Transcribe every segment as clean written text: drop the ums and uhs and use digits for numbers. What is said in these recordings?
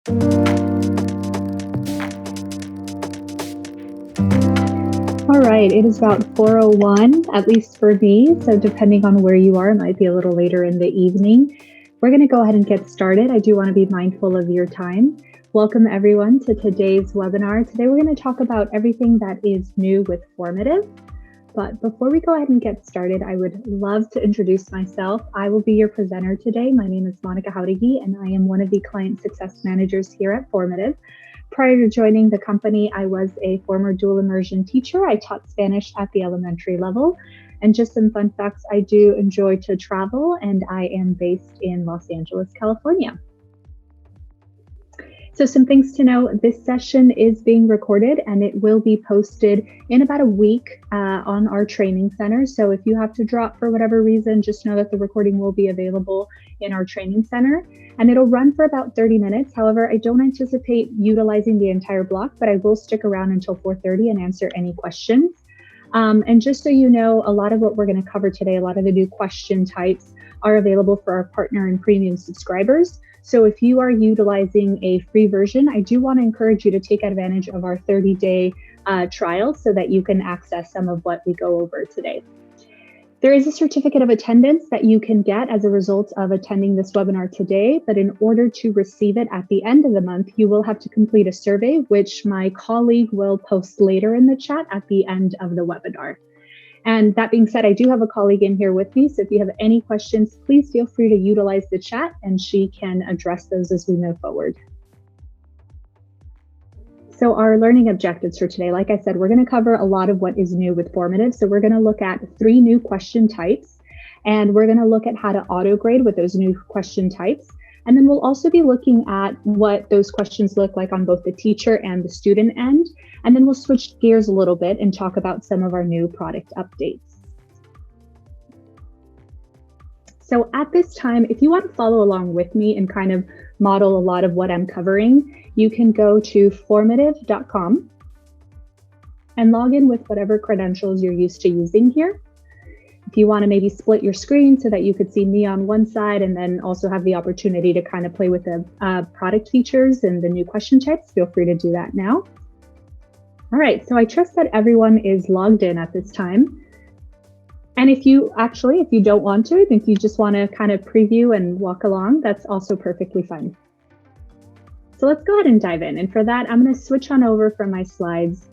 All right, it is about 4:01, at least for me. So depending on where you are, it might be a little later in the evening. We're going to go ahead and get started. I do want to be mindful of your time. Welcome everyone to today's webinar. Today we're going to talk about everything that is new with Formative. But before we go ahead and get started, I would love to introduce myself. I will be your presenter today. My name is Monica Jauregui, and I am one of the client success managers here at Formative. Prior to joining the company, I was a former dual immersion teacher. I taught Spanish at the elementary level. And just some fun facts, I do enjoy to travel, and I am based in Los Angeles, California. So some things to know, this session is being recorded and it will be posted in about a week on our training center. So if you have to drop for whatever reason, just know that the recording will be available in our training center and it'll run for about 30 minutes. However, I don't anticipate utilizing the entire block, but I will stick around until 4:30 and answer any questions. And just so you know, a lot of what we're going to cover today, a lot of the new question types are available for our partner and premium subscribers. So if you are utilizing a free version, I do want to encourage you to take advantage of our 30-day trial so that you can access some of what we go over today. There is a certificate of attendance that you can get as a result of attending this webinar today, but in order to receive it at the end of the month, you will have to complete a survey, which my colleague will post later in the chat at the end of the webinar. And that being said, I do have a colleague in here with me. So if you have any questions, please feel free to utilize the chat and she can address those as we move forward. So our learning objectives for today, like I said, we're going to cover a lot of what is new with Formative. So we're going to look at 3 new question types, and we're going to look at how to auto grade with those new question types. And then we'll also be looking at what those questions look like on both the teacher and the student end. And then we'll switch gears a little bit and talk about some of our new product updates. So at this time, if you want to follow along with me and kind of model a lot of what I'm covering, you can go to formative.com and log in with whatever credentials you're used to using here. If you want to maybe split your screen so that you could see me on one side and then also have the opportunity to kind of play with the product features and the new question types, feel free to do that now. All right, so I trust that everyone is logged in at this time. And if you don't want to, if you just want to kind of preview and walk along, that's also perfectly fine. So let's go ahead and dive in. And for that, I'm going to switch on over from my slides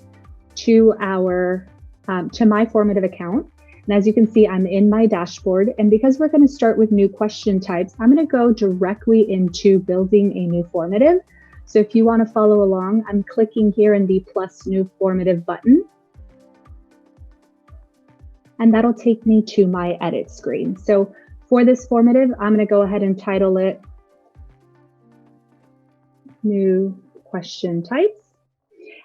to my Formative account. And as you can see, I'm in my dashboard. And because we're going to start with new question types, I'm going to go directly into building a new Formative. So if you want to follow along, I'm clicking here in the plus new Formative button. And that'll take me to my edit screen. So for this Formative, I'm going to go ahead and title it New Question Types.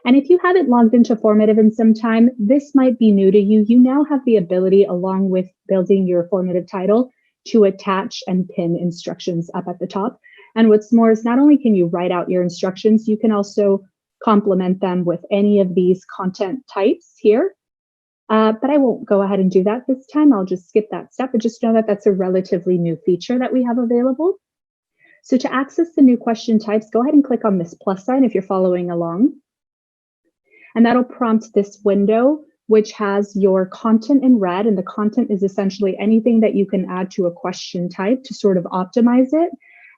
And if you haven't logged into Formative in some time, this might be new to you. You now have the ability, along with building your Formative title, to attach and pin instructions up at the top. And what's more is not only can you write out your instructions, you can also complement them with any of these content types here. But I won't go ahead and do that this time. I'll just skip that step, but just know that that's a relatively new feature that we have available. So to access the new question types, go ahead and click on this plus sign if you're following along. And that'll prompt this window, which has your content in red. And the content is essentially anything that you can add to a question type to sort of optimize it.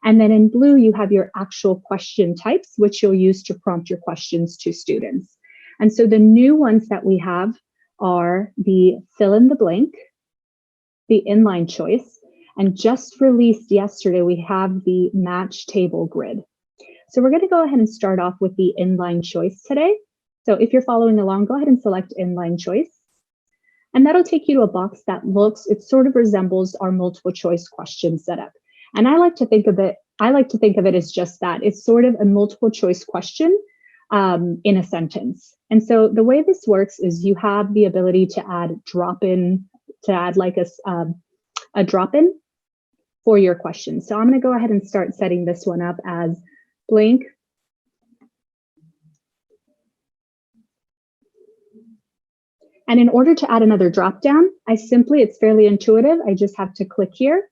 And then in blue, you have your actual question types, which you'll use to prompt your questions to students. And so the new ones that we have are the fill in the blank, the inline choice, and just released yesterday, we have the match table grid. So we're going to go ahead and start off with the inline choice today. So if you're following along, go ahead and select inline choice. And that'll take you to a box that it sort of resembles our multiple choice question setup. And I like to think of it as just that. It's sort of a multiple choice question in a sentence. And so the way this works is you have the ability to add like a drop-in for your question. So I'm going to go ahead and start setting this one up as blank. And in order to add another drop-down, it's fairly intuitive. I just have to click here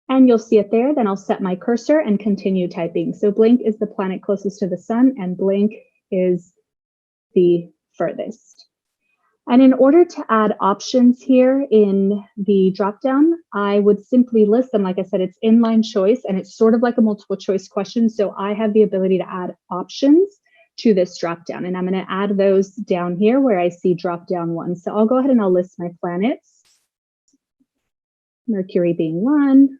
And you'll see it there. Then I'll set my cursor and continue typing. So blank is the planet closest to the sun, and blank is the furthest. And in order to add options here in the dropdown, I would simply list them. Like I said, it's inline choice, and it's sort of like a multiple choice question. So I have the ability to add options to this dropdown, and I'm going to add those down here where I see dropdown 1. So I'll go ahead and I'll list my planets, Mercury being 1.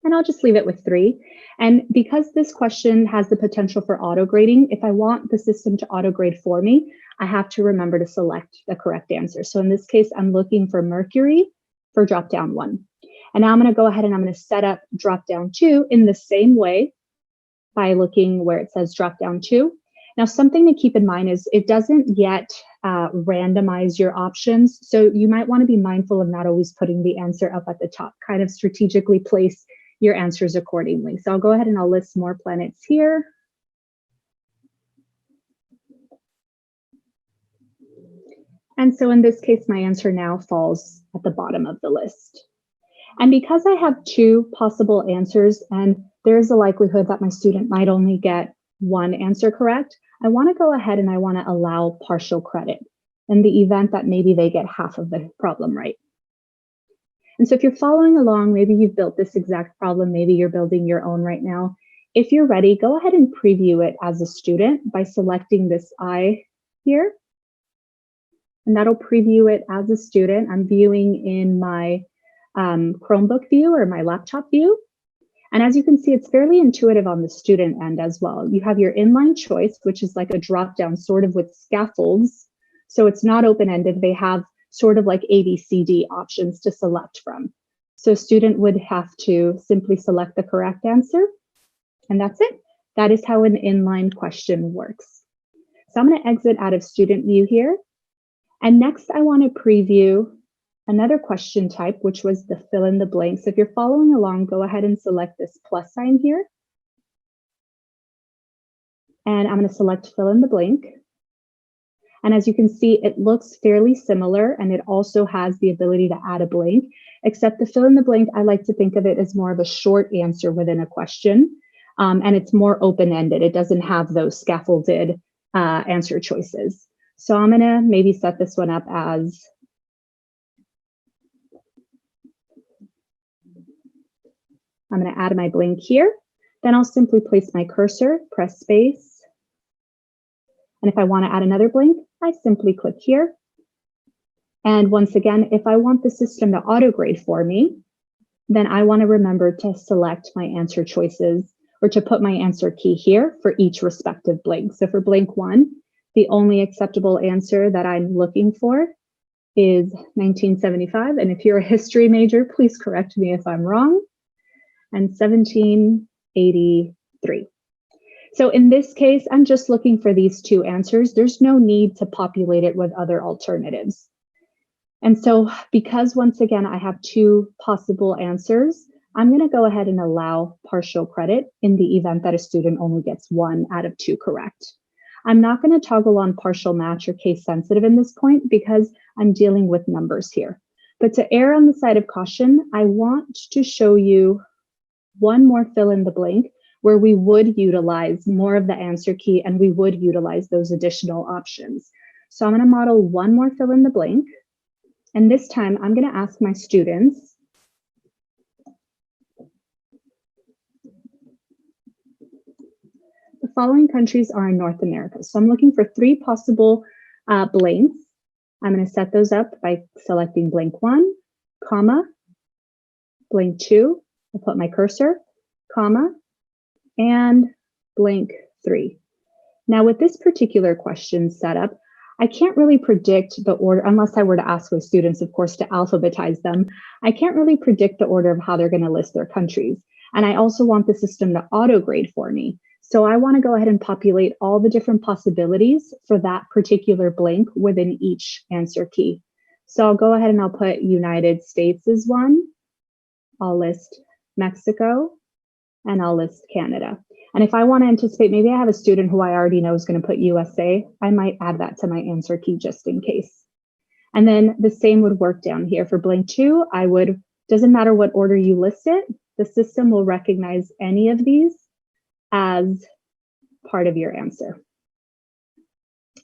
And I'll just leave it with 3. And because this question has the potential for auto grading, if I want the system to auto grade for me, I have to remember to select the correct answer. So in this case, I'm looking for Mercury for dropdown 1. And now I'm going to go ahead and I'm going to set up dropdown 2 in the same way by looking where it says dropdown 2. Now, something to keep in mind is it doesn't yet randomize your options. So you might want to be mindful of not always putting the answer up at the top, kind of strategically place your answers accordingly. So I'll go ahead and I'll list more planets here. And so in this case, my answer now falls at the bottom of the list. And because I have 2 possible answers, and there's a likelihood that my student might only get 1 answer correct, I want to go ahead and I want to allow partial credit in the event that maybe they get half of the problem right. And so if you're following along, maybe you've built this exact problem, maybe you're building your own right now. If you're ready, go ahead and preview it as a student by selecting this eye here. And that'll preview it as a student. I'm viewing in my Chromebook view or my laptop view. And as you can see, it's fairly intuitive on the student end as well. You have your inline choice, which is like a drop-down sort of with scaffolds. So it's not open-ended. They have sort of like A, B, C, D options to select from. So a student would have to simply select the correct answer, and that's it. That is how an inline question works. So I'm going to exit out of student view here. And next, I want to preview another question type, which was the fill in the blank. So if you're following along, go ahead and select this plus sign here. And I'm going to select fill in the blank. And as you can see, it looks fairly similar, and it also has the ability to add a blank, except the fill in the blank, I like to think of it as more of a short answer within a question, and it's more open-ended. It doesn't have those scaffolded answer choices. So I'm gonna maybe set this one up as I'm gonna add my blank here. Then I'll simply place my cursor, press space. And if I want to add another blank, I simply click here. And once again, if I want the system to auto grade for me, then I want to remember to select my answer choices or to put my answer key here for each respective blank. So for blank 1, the only acceptable answer that I'm looking for is 1975. And if you're a history major, please correct me if I'm wrong. And 1783. So in this case, I'm just looking for these 2 answers. There's no need to populate it with other alternatives. And so because once again, I have 2 possible answers, I'm going to go ahead and allow partial credit in the event that a student only gets 1 out of 2 correct. I'm not going to toggle on partial match or case sensitive in this point because I'm dealing with numbers here. But to err on the side of caution, I want to show you one more fill in the blank where we would utilize more of the answer key and we would utilize those additional options. So I'm going to model one more fill in the blank. And this time I'm going to ask my students the following countries are in North America. So I'm looking for 3 possible blanks. I'm going to set those up by selecting blank 1, comma, blank 2. I'll put my cursor, comma, and blank 3. Now with this particular question setup, I can't really predict the order, unless I were to ask my students, of course, to alphabetize them. I can't really predict the order of how they're going to list their countries. And I also want the system to auto grade for me. So I want to go ahead and populate all the different possibilities for that particular blank within each answer key. So I'll go ahead and I'll put United States as one. I'll list Mexico, and I'll list Canada. And if I want to anticipate, maybe I have a student who I already know is going to put USA, I might add that to my answer key just in case. And then the same would work down here. For blank 2, doesn't matter what order you list it, the system will recognize any of these as part of your answer.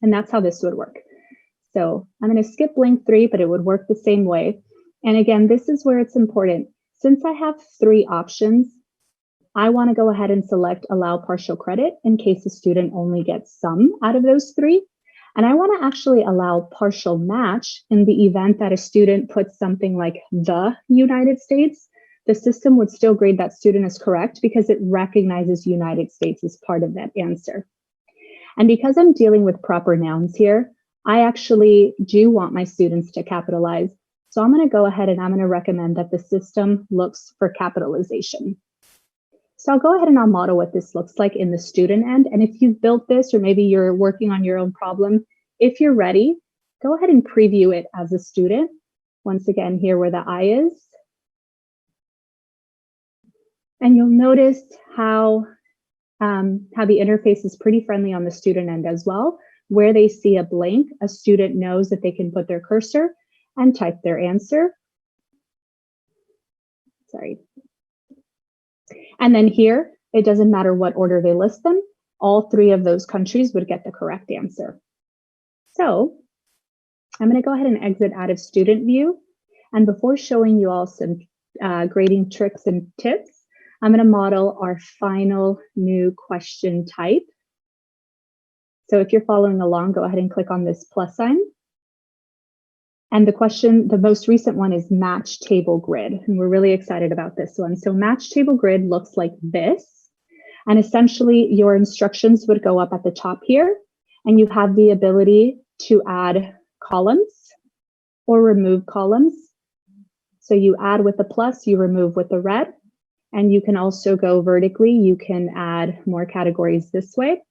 And that's how this would work. So I'm going to skip blank 3, but it would work the same way. And again, this is where it's important. Since I have 3 options, I want to go ahead and select allow partial credit in case the student only gets some out of those 3. And I want to actually allow partial match in the event that a student puts something like the United States. The system would still grade that student as correct because it recognizes United States as part of that answer. And because I'm dealing with proper nouns here, I actually do want my students to capitalize. So I'm going to go ahead and I'm going to recommend that the system looks for capitalization. So I'll go ahead and I'll model what this looks like in the student end. And if you've built this, or maybe you're working on your own problem, if you're ready, go ahead and preview it as a student. Once again, here where the I is. And you'll notice how the interface is pretty friendly on the student end as well. Where they see a blank, a student knows that they can put their cursor and type their answer. Sorry. And then here, it doesn't matter what order they list them, all 3 of those countries would get the correct answer. So I'm going to go ahead and exit out of student view. And before showing you all some grading tricks and tips, I'm going to model our final new question type. So if you're following along, go ahead and click on this plus sign. And the most recent one is match table grid. And we're really excited about this one. So match table grid looks like this. And essentially your instructions would go up at the top here. And you have the ability to add columns or remove columns. So you add with the plus, you remove with the red. And you can also go vertically. You can add more categories this way.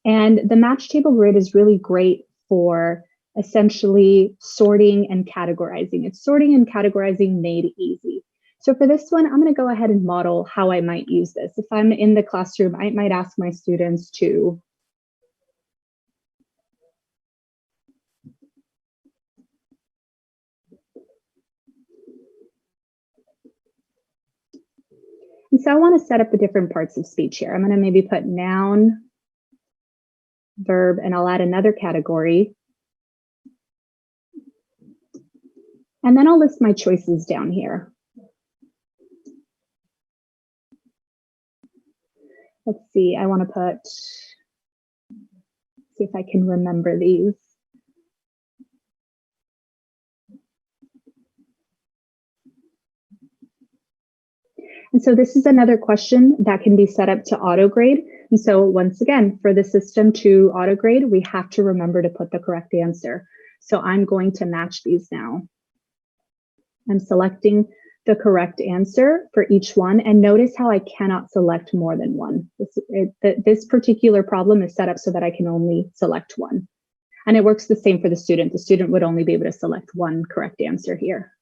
And the match table grid is really great for essentially sorting and categorizing. It's sorting and categorizing made easy. So for this one, I'm going to go ahead and model how I might use this. If I'm in the classroom, I might ask my students to and so I want to set up the different parts of speech here. I'm going to maybe put noun, verb, and I'll add another category. And then I'll list my choices down here. Let's see, I want to see if I can remember these. And so this is another question that can be set up to auto grade. And so once again, for the system to auto grade, we have to remember to put the correct answer. So I'm going to match these now. I'm selecting the correct answer for each one. And notice how I cannot select more than one. This particular problem is set up so that I can only select one. And it works the same for the student. The student would only be able to select one correct answer here.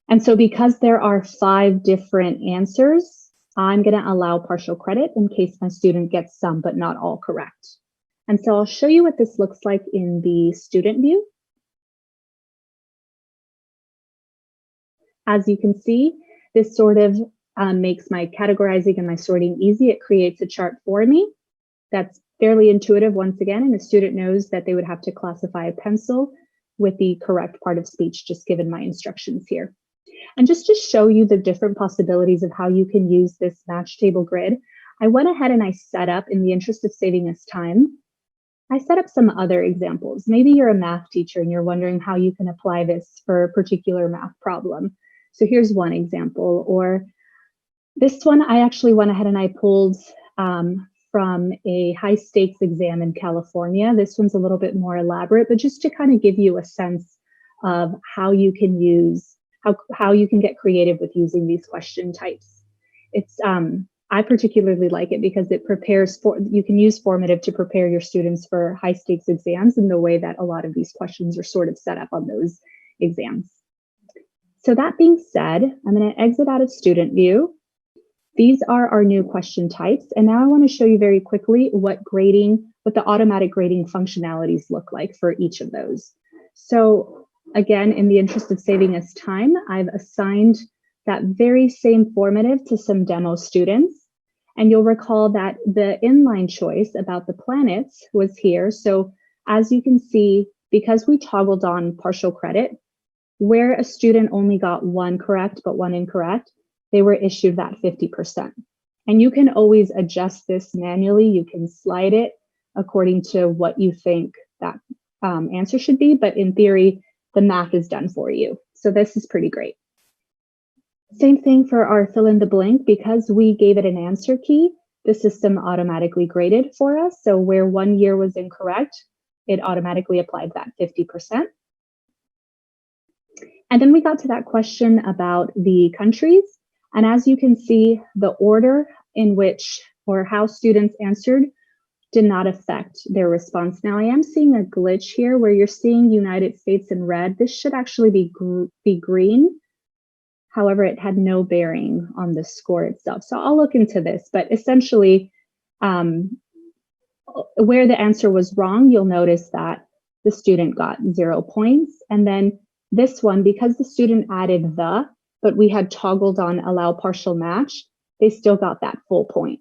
And so because there are 5 different answers, I'm going to allow partial credit in case my student gets some, but not all correct. And so I'll show you what this looks like in the student view. As you can see, this sort of makes my categorizing and my sorting easy. It creates a chart for me that's fairly intuitive once again, and the student knows that they would have to classify a pencil with the correct part of speech, just given my instructions here. And just to show you the different possibilities of how you can use this match table grid, I went ahead and I set up, in the interest of saving us time, I set up some other examples. Maybe you're a math teacher and you're wondering how you can apply this for a particular math problem. So here's one example, or this one I actually went ahead and I pulled from a high stakes exam in California. This one's a little bit more elaborate, but just to kind of give you a sense of how you can use, how you can get creative with using these question types. It's, I particularly like it because it prepares for, you can use Formative to prepare your students for high stakes exams in the way that a lot of these questions are sort of set up on those exams. So that being said, I'm going to exit out of student view. These are our new question types. And now I want to show you very quickly what grading what the automatic grading functionalities look like for each of those. So again, in the interest of saving us time, I've assigned that very same formative to some demo students. And you'll recall that the inline choice about the planets was here. So as you can see, because we toggled on partial credit, where a student only got one correct but one incorrect, they were issued that 50%. And you can always adjust this manually. You can slide it according to what you think that answer should be, but in theory, the math is done for you. So this is pretty great. Same thing for our fill in the blank. Because we gave it an answer key, the system automatically graded for us. So where 1 year was incorrect, it automatically applied that 50%. And then we got to that question about the countries. And as you can see, the order in which or how students answered did not affect their response. Now I am seeing a glitch here where you're seeing United States in red. This should actually be green. However, it had no bearing on the score itself. So I'll look into this, but essentially where the answer was wrong, you'll notice that the student got 0 points. And then this one, because the student added the, but we had toggled on allow partial match, they still got that full point.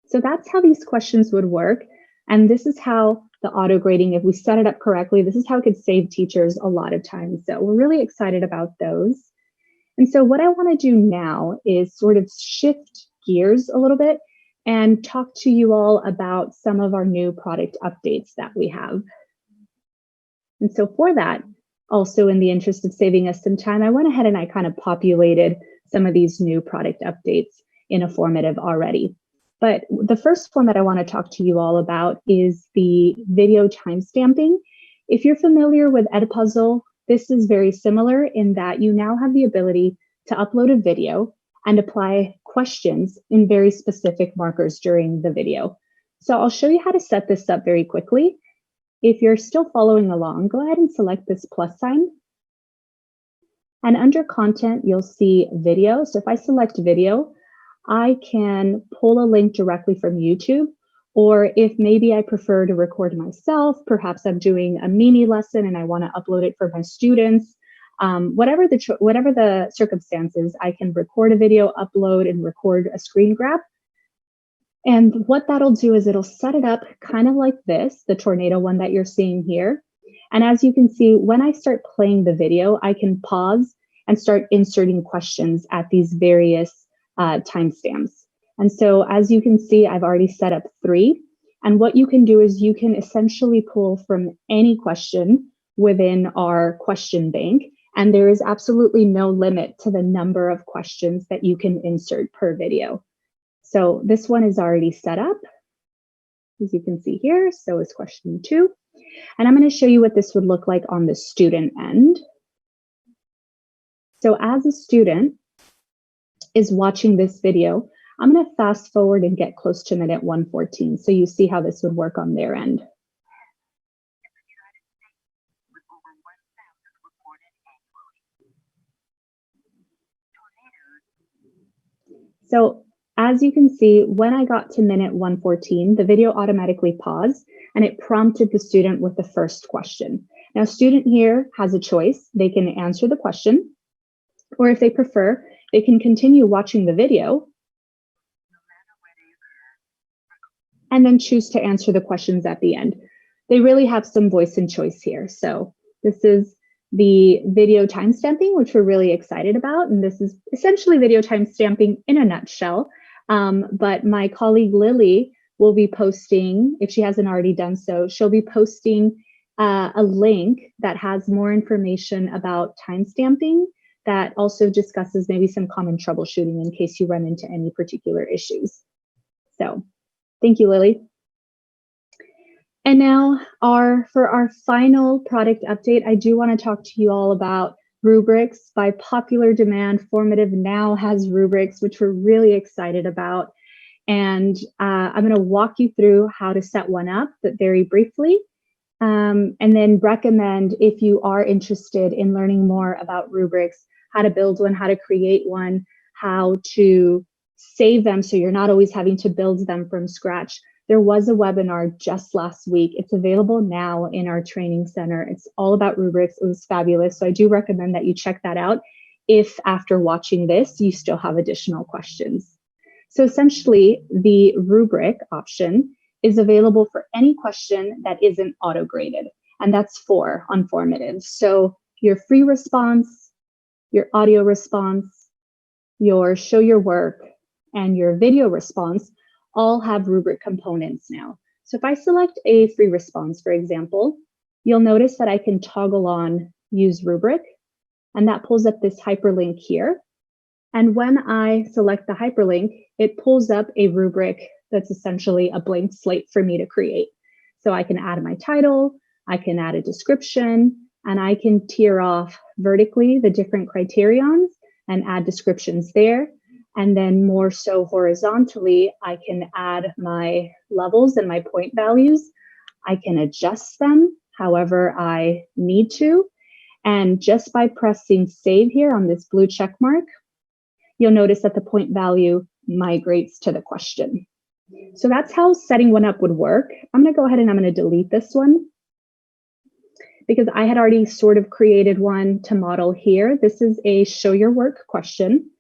So that's how these questions would work. And this is how the auto grading, if we set it up correctly, this is how it could save teachers a lot of time. So we're really excited about those. And so what I want to do now is sort of shift gears a little bit and talk to you all about some of our new product updates that we have. And so for that, also in the interest of saving us some time, I went ahead and I kind of populated some of these new product updates in a formative already. But the first one that I want to talk to you all about is the video timestamping. If you're familiar with Edpuzzle, this is very similar in that you now have the ability to upload a video and apply questions in very specific markers during the video. So I'll show you how to set this up very quickly. If you're still following along, go ahead and select this plus sign. And under content, you'll see video. So if I select video, I can pull a link directly from YouTube, or if maybe I prefer to record myself, perhaps I'm doing a mini lesson and I want to upload it for my students, whatever the circumstances, I can record a video, upload, and record a screen grab. And what that'll do is it'll set it up kind of like this, the tornado one that you're seeing here. And as you can see, when I start playing the video, I can pause and start inserting questions at these various timestamps. And so as you can see, I've already set up 3. And what you can do is you can essentially pull from any question within our question bank. And there is absolutely no limit to the number of questions that you can insert per video. So this one is already set up, as you can see here. So is question 2. And I'm going to show you what this would look like on the student end. So as a student is watching this video, I'm going to fast forward and get close to minute 114. So you see how this would work on their end. So as you can see, when I got to minute 114, the video automatically paused and it prompted the student with the first question. Now, student here has a choice. They can answer the question, or if they prefer, they can continue watching the video and then choose to answer the questions at the end. They really have some voice and choice here. So this is the video timestamping, which we're really excited about. And this is essentially video timestamping in a nutshell. But my colleague Lily will be posting, if she hasn't already done so, she'll be posting a link that has more information about timestamping that also discusses maybe some common troubleshooting in case you run into any particular issues. So thank you, Lily. And now for our final product update, I do want to talk to you all about Rubrics. By popular demand, Formative now has Rubrics, which we're really excited about. And I'm going to walk you through how to set one up, but very briefly. And then recommend, if you are interested in learning more about Rubrics, how to build one, how to create one, how to save them so you're not always having to build them from scratch. There was a webinar just last week. It's available now in our training center. It's all about rubrics. It was fabulous. So I do recommend that you check that out if after watching this, you still have additional questions. So essentially, the rubric option is available for any question that isn't auto-graded, and that's 4 on Formative. So your free response, your audio response, your show your work, and your video response all have rubric components now. So if I select a free response, for example, you'll notice that I can toggle on use rubric, and that pulls up this hyperlink here. And when I select the hyperlink, it pulls up a rubric that's essentially a blank slate for me to create. So I can add my title, I can add a description, and I can tier off vertically the different criterions and add descriptions there. And then more so horizontally, I can add my levels and my point values. I can adjust them however I need to. And just by pressing save here on this blue check mark, you'll notice that the point value migrates to the question. So that's how setting one up would work. I'm going to go ahead and I'm going to delete this one because I had already sort of created one to model here. This is a show your work question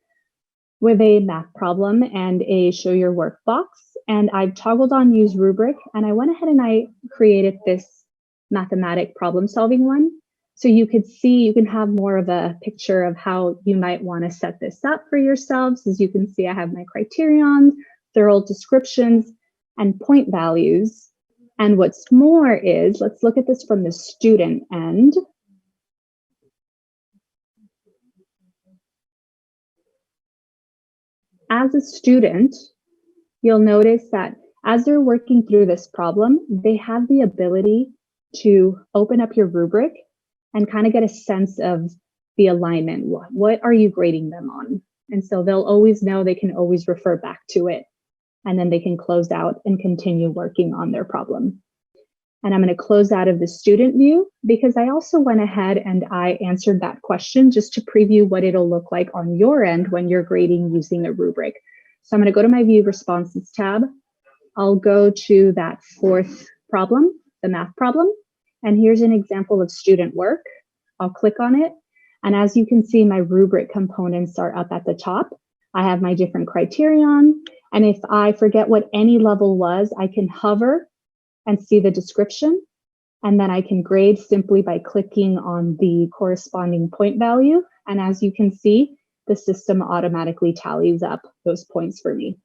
with a math problem and a show your work box. And I've toggled on use rubric, and I went ahead and I created this mathematic problem solving one. So you could see, you can have more of a picture of how you might want to set this up for yourselves. As you can see, I have my criterions, thorough descriptions, and point values. And what's more is, let's look at this from the student end. As a student, you'll notice that as they're working through this problem, they have the ability to open up your rubric and kind of get a sense of the alignment. What are you grading them on? And so they'll always know, they can always refer back to it, and then they can close out and continue working on their problem. And I'm going to close out of the student view because I also went ahead and I answered that question just to preview what it'll look like on your end when you're grading using a rubric. So I'm going to go to my view responses tab. I'll go to that 4th problem, the math problem. And here's an example of student work. I'll click on it. And as you can see, my rubric components are up at the top. I have my different criterion. And if I forget what any level was, I can hover and see the description. And then I can grade simply by clicking on the corresponding point value. And as you can see, the system automatically tallies up those points for me.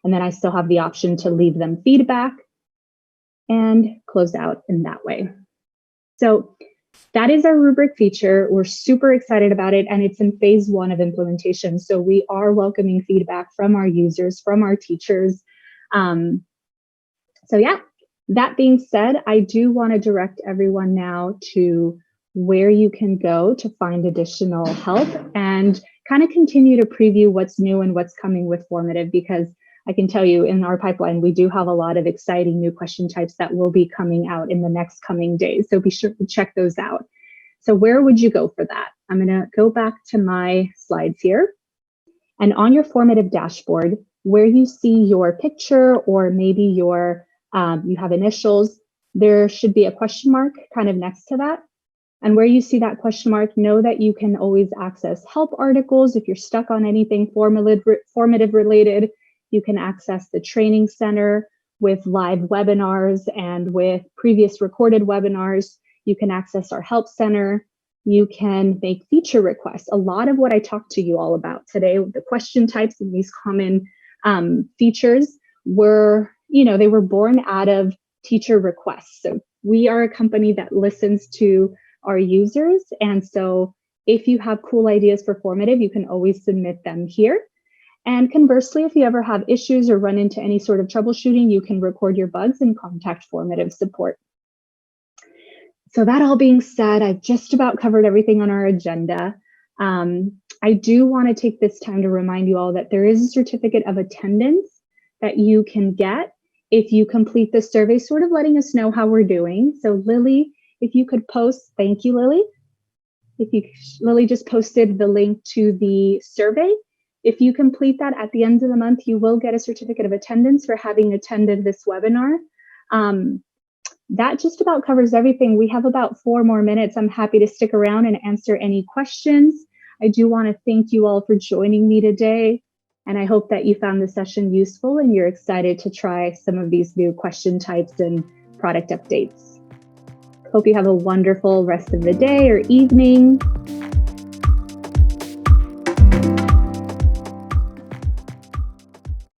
And then I still have the option to leave them feedback and close out in that way. So that is our rubric feature. We're super excited about it, and it's in phase 1 of implementation. So we are welcoming feedback from our users, from our teachers. So yeah, that being said, I do want to direct everyone now to where you can go to find additional help and kind of continue to preview what's new and what's coming with Formative, because I can tell you in our pipeline, we do have a lot of exciting new question types that will be coming out in the next coming days. So be sure to check those out. So where would you go for that? I'm going to go back to my slides here. And on your Formative dashboard, where you see your picture or maybe your you have initials, there should be a question mark kind of next to that. And where you see that question mark, know that you can always access help articles if you're stuck on anything formative related. You can access the training center with live webinars and with previous recorded webinars. You can access our help center. You can make feature requests. A lot of what I talked to you all about today, the question types and these common features were, they were born out of teacher requests. So we are a company that listens to our users. And so if you have cool ideas for Formative, you can always submit them here. And conversely, if you ever have issues or run into any sort of troubleshooting, you can record your bugs and contact Formative support. So that all being said, I've just about covered everything on our agenda. I do want to take this time to remind you all that there is a certificate of attendance that you can get if you complete the survey, sort of letting us know how we're doing. So Lily, if you could post, thank you, Lily. Lily just posted the link to the survey. If you complete that at the end of the month, you will get a certificate of attendance for having attended this webinar. That just about covers everything. We have about 4 more minutes. I'm happy to stick around and answer any questions. I do want to thank you all for joining me today. And I hope that you found the session useful and you're excited to try some of these new question types and product updates. Hope you have a wonderful rest of the day or evening.